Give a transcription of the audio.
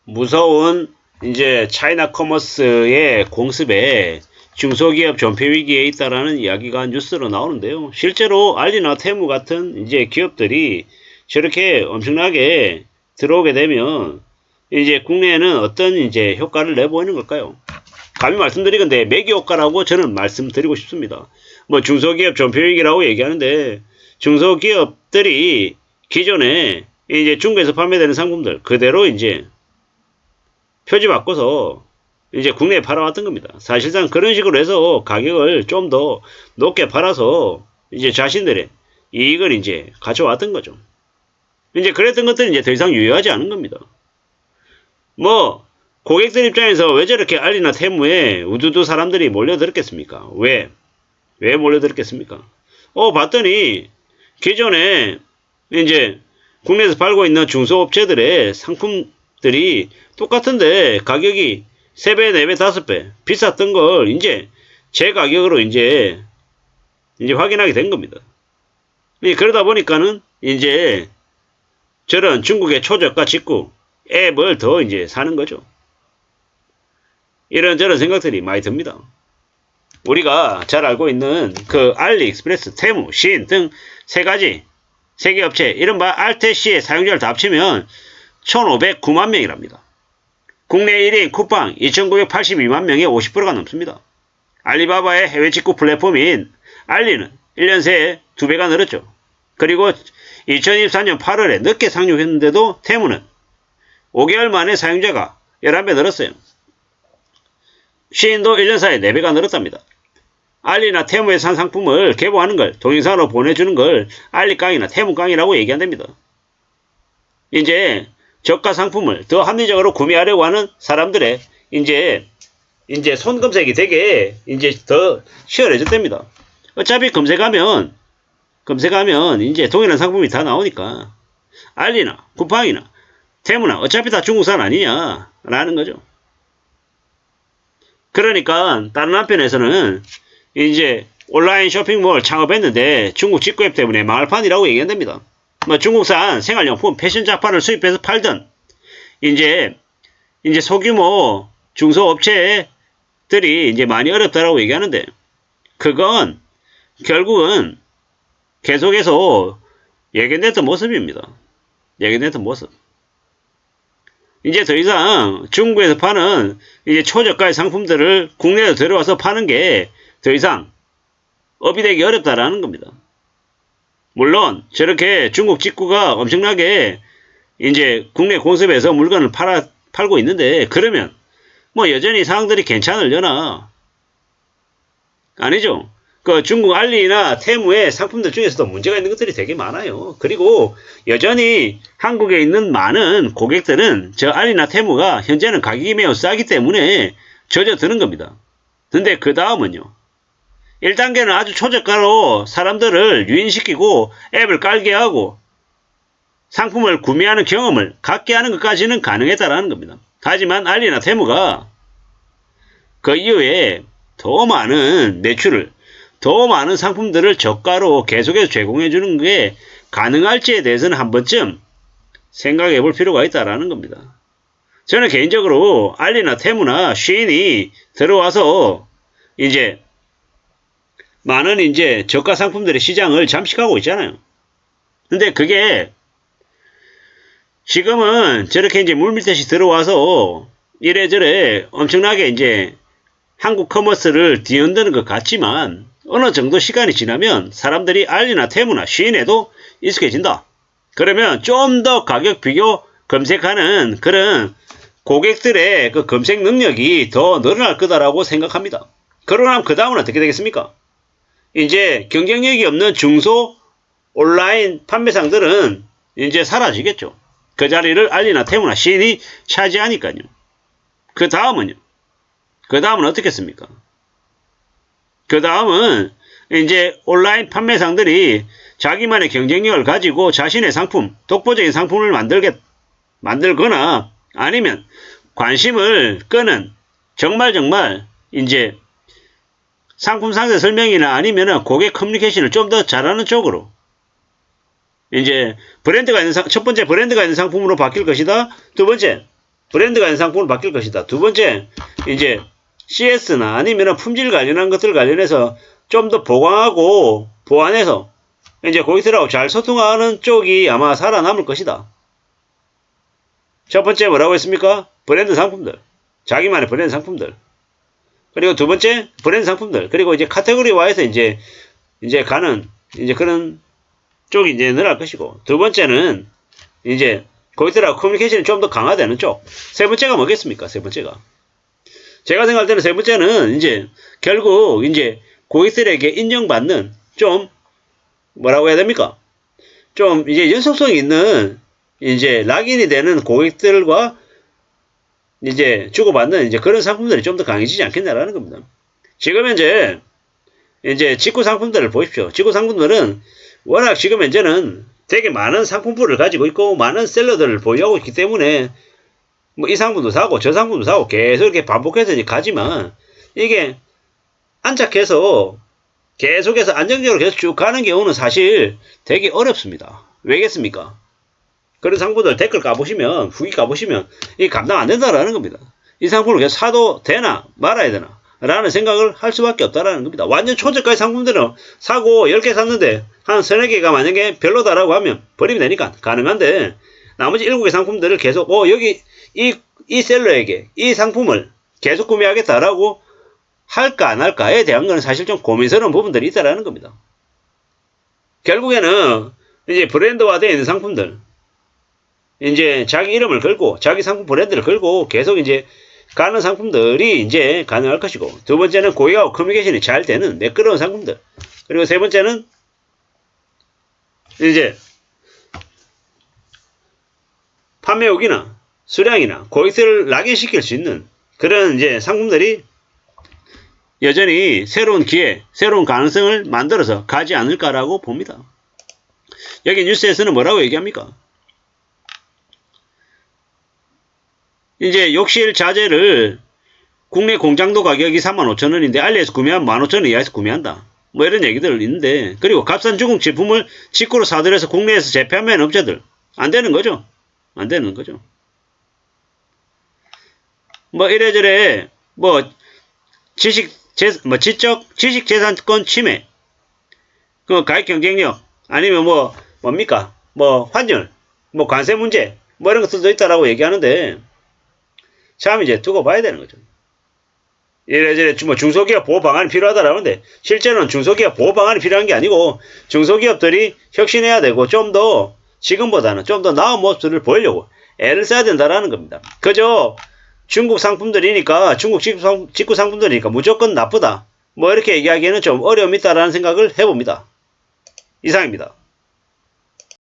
무서운 이제 차이나 커머스의 공습에 중소기업 존폐 위기에 있다라는 이야기가 뉴스로 나오는데요. 실제로 알리나 테무 같은 이제 기업들이 저렇게 엄청나게 들어오게 되면 이제 국내에는 어떤 이제 효과를 내보이는 걸까요? 감히 말씀드리건데 매기 효과라고 저는 말씀드리고 싶습니다. 뭐 중소기업 존폐 위기라고 얘기하는데 중소기업들이 기존에 이제 중국에서 판매되는 상품들 그대로 이제 표지 바꿔서 이제 국내에 팔아왔던 겁니다. 사실상 그런 식으로 해서 가격을 좀 더 높게 팔아서 이제 자신들의 이익을 이제 가져왔던 거죠. 이제 그랬던 것들은 이제 더 이상 유효하지 않은 겁니다. 뭐 고객들 입장에서 왜 저렇게 알리나 테무에 우두두 사람들이 몰려들었겠습니까? 왜 몰려들었겠습니까? 봤더니 기존에 이제 국내에서 팔고 있는 중소업체들의 상품들이 똑같은데 가격이 3배, 4배, 5배 비쌌던 걸 이제 제 가격으로 이제 확인하게 된 겁니다. 그러다 보니까는 이제 저런 중국의 초저가 직구 앱을 더 이제 사는 거죠. 이런저런 생각들이 많이 듭니다. 우리가 잘 알고 있는 그 알리익스프레스, 테무, 시인 등 세 가지 세계업체 이른바 알테시의 사용자를 다 합치면 1509만 명이랍니다. 국내 1위인 쿠팡 2982만 명의 50%가 넘습니다. 알리바바의 해외 직구 플랫폼인 알리는 1년 새에 2배가 늘었죠. 그리고 2024년 8월에 늦게 상륙했는데도 테무는 5개월 만에 사용자가 11배 늘었어요. 시인도 1년 사이에 4배가 늘었답니다. 알리나 테무에 산 상품을 개봉하는 걸 동영상으로 보내주는 걸 알리깡이나 테무깡이라고 얘기한답니다. 이제 저가 상품을 더 합리적으로 구매하려고 하는 사람들의 이제 손검색이 되게 이제 더 쉬워져졌답니다. 어차피 검색하면 이제 동일한 상품이 다 나오니까 알리나 쿠팡이나 테무나 어차피 다 중국산 아니냐라는 거죠. 그러니까 다른 한편에서는 이제 온라인 쇼핑몰 창업했는데 중국 직구앱 때문에 망할 판이라고 얘기한답니다. 뭐 중국산 생활용품 패션 잡화를 수입해서 팔던 이제 소규모 중소업체들이 이제 많이 어렵다라고 얘기하는데 그건 결국은 계속해서 예견됐던 모습입니다. 예견됐던 모습. 이제 더 이상 중국에서 파는 이제 초저가의 상품들을 국내에 들어와서 파는 게 더 이상 업이 되기 어렵다라는 겁니다. 물론 저렇게 중국 직구가 엄청나게 이제 국내 공습에서 물건을 팔고 있는데 그러면 뭐 여전히 상황들이 괜찮으려나? 아니죠. 그 중국 알리나 테무의 상품들 중에서도 문제가 있는 것들이 되게 많아요. 그리고 여전히 한국에 있는 많은 고객들은 저 알리나 테무가 현재는 가격이 매우 싸기 때문에 젖어드는 겁니다. 근데 그 다음은요. 1단계는 아주 초저가로 사람들을 유인시키고 앱을 깔게 하고 상품을 구매하는 경험을 갖게 하는 것까지는 가능했다라는 겁니다. 하지만 알리나 테무가 그 이후에 더 많은 매출을 더 많은 상품들을 저가로 계속해서 제공해주는 게 가능할지에 대해서는 한 번쯤 생각해 볼 필요가 있다라는 겁니다. 저는 개인적으로 알리나 테무나 쉬인이 들어와서 이제 많은 이제 저가 상품들의 시장을 잠식하고 있잖아요. 근데 그게 지금은 저렇게 이제 물밀듯이 들어와서 이래저래 엄청나게 이제 한국 커머스를 뒤흔드는 것 같지만 어느 정도 시간이 지나면 사람들이 알리나 테무나 쉬인에도 익숙해진다. 그러면 좀 더 가격 비교 검색하는 그런 고객들의 그 검색 능력이 더 늘어날 거다라고 생각합니다. 그러면 그 다음은 어떻게 되겠습니까? 이제 경쟁력이 없는 중소 온라인 판매상들은 이제 사라지겠죠. 그 자리를 알리나 테무나 쉬인이 차지하니까요. 그 다음은요. 그 다음은 어떻겠습니까? 그 다음은 이제 온라인 판매상들이 자기만의 경쟁력을 가지고 자신의 상품, 독보적인 상품을 만들거나 아니면 관심을 끄는 정말 이제 상품 상세 설명이나 아니면 고객 커뮤니케이션을 좀 더 잘하는 쪽으로 이제 브랜드가 있는 첫 번째 브랜드가 있는 상품으로 바뀔 것이다. 두 번째 브랜드가 있는 상품으로 바뀔 것이다. 두 번째, 이제 CS나 아니면 품질 관련한 것들 관련해서 좀 더 보강하고 보완해서 이제 고객들하고 잘 소통하는 쪽이 아마 살아남을 것이다. 첫 번째 뭐라고 했습니까? 브랜드 상품들. 자기만의 브랜드 상품들. 그리고 두 번째, 브랜드 상품들. 그리고 이제 카테고리화해서 이제 가는, 이제 그런 쪽이 이제 늘어날 것이고. 두 번째는 이제 고객들하고 커뮤니케이션이 좀 더 강화되는 쪽. 세 번째가 뭐겠습니까? 세 번째가. 제가 생각할 때는 세 번째는 이제 결국 이제 고객들에게 인정받는 좀 뭐라고 해야 됩니까? 좀 이제 연속성 있는 이제 락인이 되는 고객들과 이제 주고받는 이제 그런 상품들이 좀 더 강해지지 않겠냐라는 겁니다. 지금 현재 이제 직구 상품들을 보십시오. 직구 상품들은 워낙 지금 현재는 되게 많은 상품들을 가지고 있고 많은 셀러들을 보유하고 있기 때문에 뭐 이 상품도 사고 저 상품도 사고 계속 이렇게 반복해서 이제 가지만 이게 안착해서 계속해서 안정적으로 계속 쭉 가는 경우는 사실 되게 어렵습니다. 왜겠습니까? 그런 상품들 댓글 까보시면 후기 까보시면 이게 감당 안 된다라는 겁니다. 이 상품을 계속 사도 되나 말아야 되나 라는 생각을 할 수밖에 없다라는 겁니다. 완전 초저가의 상품들은 사고 10개 샀는데 한 3-4개가 만약에 별로다라고 하면 버리면 되니까 가능한데 나머지 7개 상품들을 계속 여기 이 셀러에게 이 상품을 계속 구매하겠다라고 할까 안 할까에 대한 건 사실 좀 고민스러운 부분들이 있다라는 겁니다. 결국에는 이제 브랜드화되어 있는 상품들 이제 자기 이름을 걸고 자기 상품 브랜드를 걸고 계속 이제 가는 상품들이 이제 가능할 것이고, 두 번째는 고객하고 커뮤니케이션이 잘 되는 매끄러운 상품들, 그리고 세 번째는 이제 판매욕이나 수량이나 고객들을 낙인시킬 수 있는 그런 이제 상품들이 여전히 새로운 기회, 새로운 가능성을 만들어서 가지 않을까라고 봅니다. 여기 뉴스에서는 뭐라고 얘기합니까? 이제 욕실 자재를 국내 공장도 가격이 35,000원인데 알리에서 구매하면 15,000원 이하에서 구매한다. 뭐 이런 얘기들 있는데, 그리고 값싼 중국 제품을 직구로 사들여서 국내에서 재판매하는 업체들 안 되는 거죠. 안 되는 거죠. 뭐 이래저래 뭐 지적 지식재산권 침해, 그 가액 경쟁력, 아니면 뭐 뭡니까? 뭐 환율, 뭐 관세 문제, 뭐 이런 것들도 있다라고 얘기하는데 참 이제 두고 봐야 되는 거죠. 이래저래 뭐 중소기업 보호 방안이 필요하다라는데 실제로는 중소기업 보호 방안이 필요한 게 아니고 중소기업들이 혁신해야 되고 좀 더 지금보다는 좀 더 나은 모습을 보이려고 애를 써야 된다라는 겁니다. 그저 중국 상품들이니까 중국 직구 상품들이니까 무조건 나쁘다 뭐 이렇게 얘기하기에는 좀 어려움이 있다라는 생각을 해봅니다. 이상입니다.